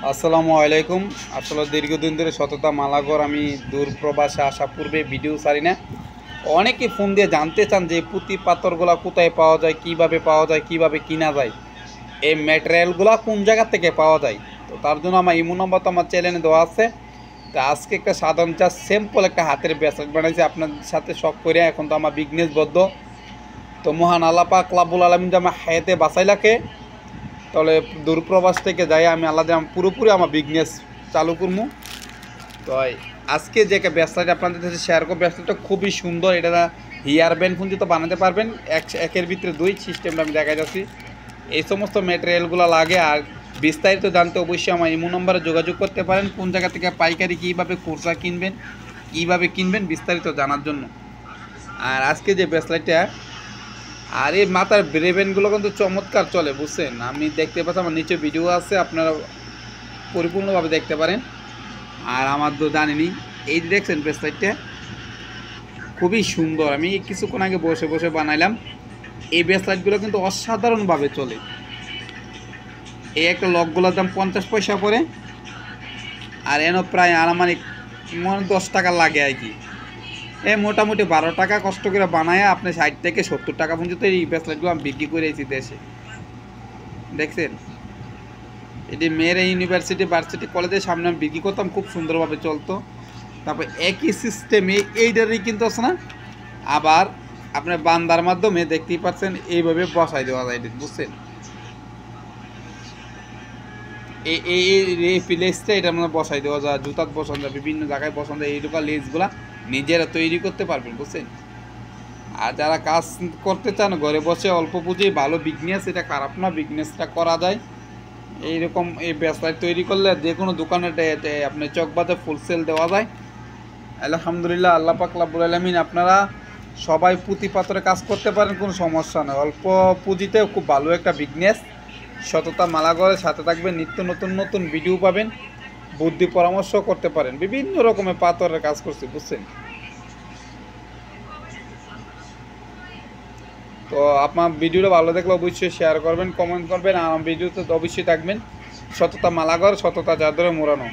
আসসালামু আলাইকুম। আসলে দীর্ঘদিন ধরে সততা মালাগর আমি দূর প্রবাসে আসা পূর্বে ভিডিও ছাড়ি না। অনেকে ফোন দিয়ে জানতে চান যে পুঁতি পাথরগুলো কোথায় পাওয়া যায়, কিভাবে পাওয়া যায়, কিভাবে কিনা যায়, এই ম্যাটেরিয়ালগুলো কোন জায়গা থেকে পাওয়া যায়। তো তার জন্য আমার ইমো নম্বর তো আমার চ্যানেলে দেওয়া আছে। তো আজকে একটা সাধারণ যা সিম্পল একটা হাতের ব্রেসলেট বানাইছি আপনাদের সাথে শখ করে। এখন তো আমার বিজনেস বদ্ধ, তো মহান আল্লাহ পাক রব্বুল আলামিন যে আমার হায়াতে বাঁচাইলাকে, তাহলে দূরপ্রবাস থেকে যাই আমি আল্লাহ পুরোপুরি আমার বিজনেস চালু করবো। তো আজকে যে ব্যাসলাইট আপনাদের কাছে শেয়ার করবো, ব্যাসলাইটটা খুবই সুন্দর। এটা হেয়ার ব্যান্ড পর্যন্ত বানাতে পারবেন, একের ভিতরে দুই সিস্টেমটা আমি দেখা যাচ্ছি। এই সমস্ত ম্যাটেরিয়ালগুলো লাগে। আর বিস্তারিত জানতে অবশ্যই আমার ইমো নম্বরে যোগাযোগ করতে পারেন। কোন জায়গা থেকে পাইকারি, কীভাবে খুচরা কিনবেন, কিনবেন বিস্তারিত জানার জন্য। আর আজকে যে ব্যাসলাইটটা, আর এই মাথার ব্রেবেনগুলো কিন্তু চমৎকার চলে, বুঝছেন। আমি দেখতে পাচ্ছি, আমার নিচে ভিডিও আছে, আপনারা পরিপূর্ণভাবে দেখতে পারেন। আর আমার তো জানেনি, এই যে দেখছেন ব্রেসলেটটা খুবই সুন্দর। আমি কিছুক্ষণ আগে বসে বসে বানাইলাম। এই ব্রেসলেটগুলো কিন্তু অসাধারণভাবে চলে। এই একটা লকগুলোর দাম 50 পয়সা পড়ে। আর এনে প্রায় আনুমানিক 10 টাকা লাগে আর কি। মোটামুটি 12 টাকা কষ্ট করে বানায় আপনি 60 থেকে 70 টাকা পর্যন্ত এই ব্রেসলেটগুলো আমি বিক্রি করেছি দেশে। দেখছেন, এটি মেয়েরা ইউনিভার্সিটি, ভার্সিটি, কলেজের সামনে আমি বিক্রি করতাম, খুব সুন্দরভাবে চলতো। তারপর একই সিস্টেমে এইটারই কিন্তু আছে না, আবার আপনার বান্দার মাধ্যমে দেখতেই পাচ্ছেন এইভাবে বসাই দেওয়া যায়, বুঝছেন। এই লেসটা এটার মধ্যে বসাই দেওয়া যায়, জুতাত বসানো যায়, বিভিন্ন জায়গায় বসানো যায়। এইটুকু লেসগুলা নিজেরা তৈরি করতে পারবেন, বুঝছেন। আর যারা কাজ করতে চান ঘরে বসে অল্প পুঁজি, ভালো বিজনেস, এটা খারাপ না, বিজনেসটা করা যায়। এইরকম এই ব্রেসলেট তৈরি করলে যে কোনো দোকানে আপনি চকবাজার ফুল সেল দেওয়া যায়। আলহামদুলিল্লাহ, আল্লাহ পাক রব্বুল আলামিন আপনারা সবাই পুঁতি পাথরে কাজ করতে পারেন, কোনো সমস্যা নয়। অল্প পুঁজিতেও খুব ভালো একটা বিজনেস। সততা মালাগরের সাথে থাকবেন, নিত্য নতুন নতুন ভিডিও পাবেন, বুদ্ধি পরামর্শ করতে পারেন। বিভিন্ন রকমের পাথরের কাজ করছি, বুঝছেন। তো আপনার ভিডিওটা ভালো দেখলে অবশ্যই শেয়ার করবেন, কমেন্ট করবেন। আর আমার ভিডিওতে অবশ্যই থাকবেন। সততা মালাগর, সততা জাদরে মোড়ানো।